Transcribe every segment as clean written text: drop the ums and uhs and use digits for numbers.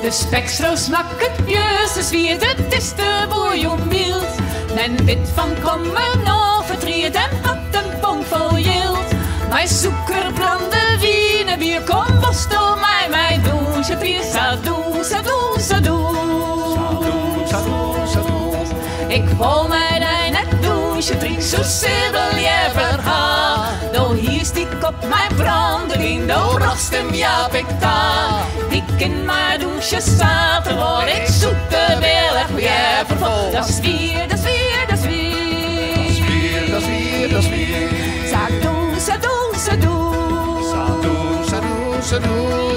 De speksroos smaakt het juist, de zwiert het is de bouillon mild. Men wit van kommen of vertriet en had een pomp vol jild. Mijn zoeker brandde wien en bier kom bostel mij doen. Je trier sadoe, sadoe, sadoe. Ik wil mij daar net doen, je trier zo sibbel je verhaal. Do hier stiek op mijn brandewijn, do rost hem Jaap ik daar. Ik in mijn douche zaten, waar ik zoete willig weer vervol. Dat is weer, dat is weer, dat is weer. Dat is weer, dat is weer, dat is weer. Sadoe, sadoe, sadoe. Sadoe, sadoe, sadoe.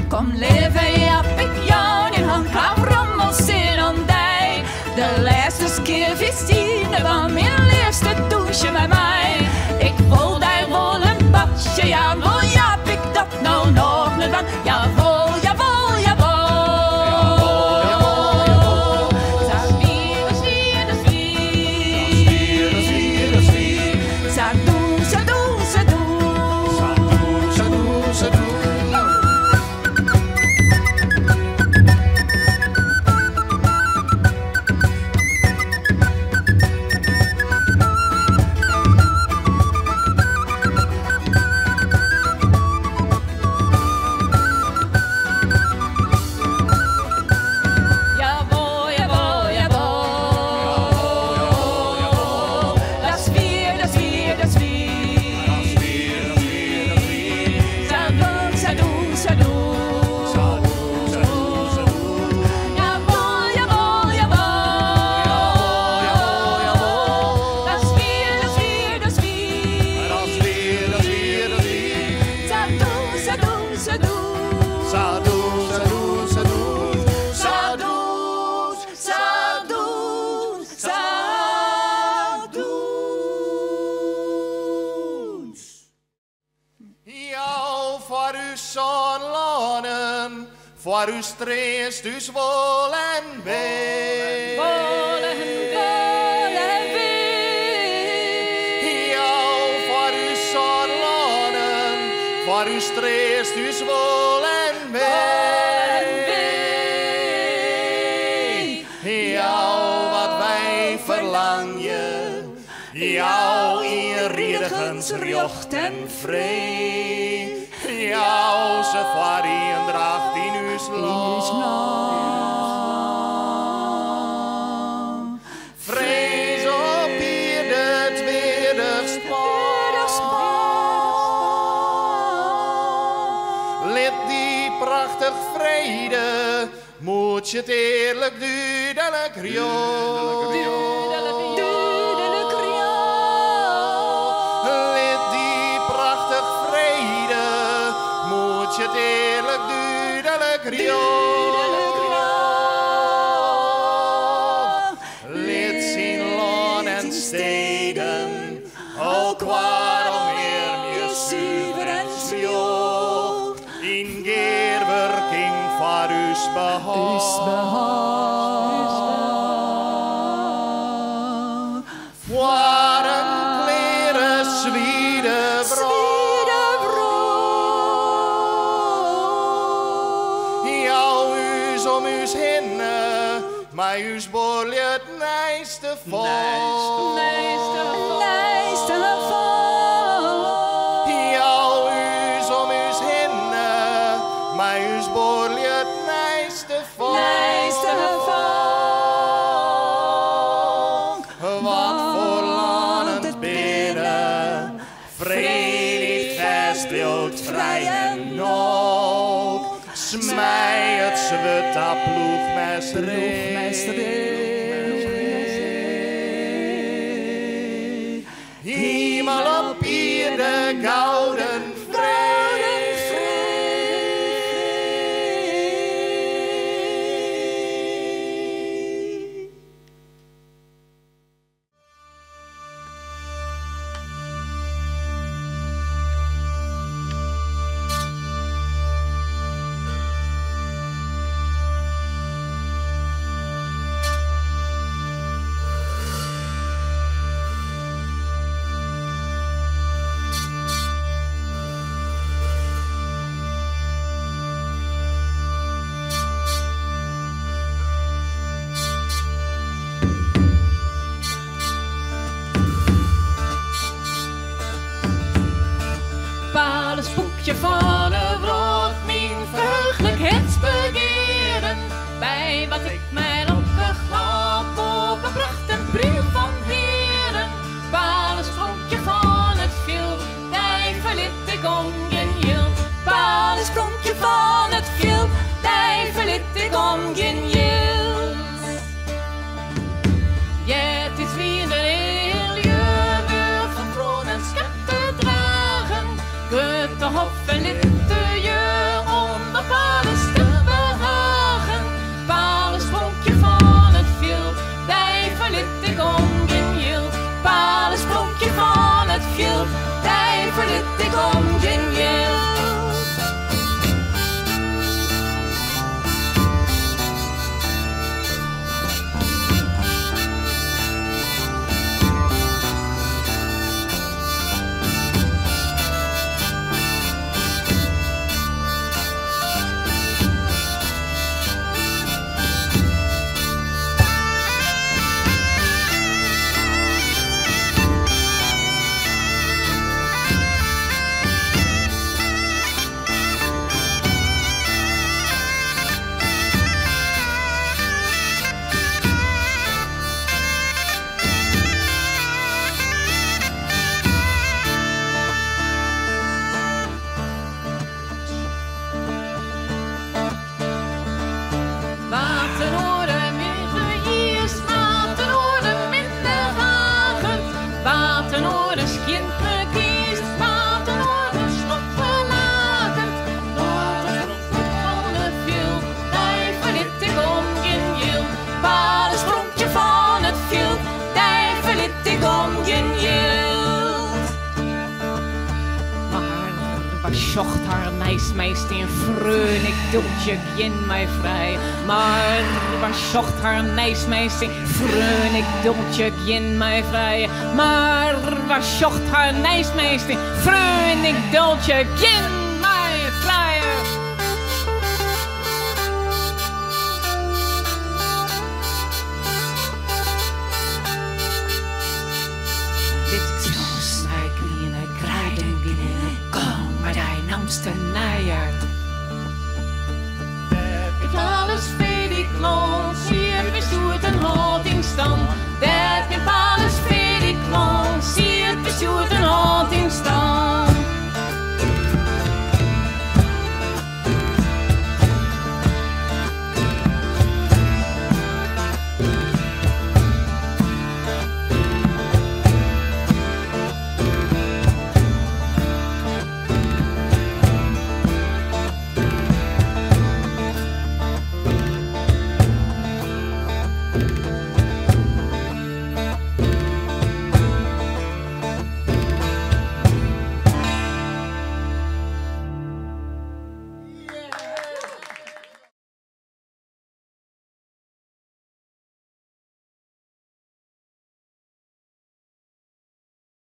Kom leven, ja, ik jou in hand, gaan rommels in ondij. De laatste keer visite van mijn liefste douche met mij. Ik wil daar wel een badje, ja, wel ja, ik dat nou nog niet van. Jawel, jawel, jawel. Jawel, Zeg wie, dat is wie, dat is wie. Dat is weer, dat is weer. Sadoe, sadoe, sadoe. Sadoe, sadoe, sadoe. Jawel, jawel, jawel. Dat is weer, dat is weer, dat is weer. Sadoe, sadoe, sadoe. Jawel, jawel, jawel. Dat is weer, dat is weer, dat is weer. Dat is weer, dat is weer, dat is weer. Sadoe, sadoe, sadoe. Sadoe, sadoe, sadoe. Sadoe, sadoe, sadoe. Jou voor uw zonlonen, voor uw stress, dus wol en wee. Jou voor uw zonlonen, voor uw stress, dus wol en wee. Jou wat wij verlangen, jou in redigens rjocht en vree. Jou ze voor een dracht in uw land. Vrees op hier de tweede span. Lid die prachtig vrede, moet je het eerlijk duidelijk riool. Lid die prachtig vrede, moet je het eerlijk duidelijk riool. Lid zien loon en steden, ook waarom je zuiver en viool. In geerwerking voor uw behoud. Voor een kleren zwierde jou us om us henne, maar us bolje het nijste vol. Jou us om us henne, maar us bolje het nijste vol. Wat voor land het binnen, vredig vastbeeld vrij en nog. Smij het zwet dat ploegmesterij. Hemel op hier de gouden vrij. spronkje van een brood, mijn verheugelijk het begeren. Bij wat ik mij opgehad op een pracht en pruim van heren. Paal een spronkje van het viel, die verliet ik om geen yield. Paal een spronkje van het viel, die verliet ik om geen yield. Ja, het is weer een heel uur van kroon en schep te dragen. Gut de hof en litte je om de palen te behagen. Paal een spronkje van het viel, die verliet ik om geen yield. Paal een spronkje van het viel, die verliet ik om geen yield. Zocht haar nijsmeester in vreun, ik doeltje in mij vrij. Maar waar zocht haar nijsmeester in vreun, ik doeltje in mij vrij. Maar waar zocht haar nijsmeester in vreun, ik doeltje in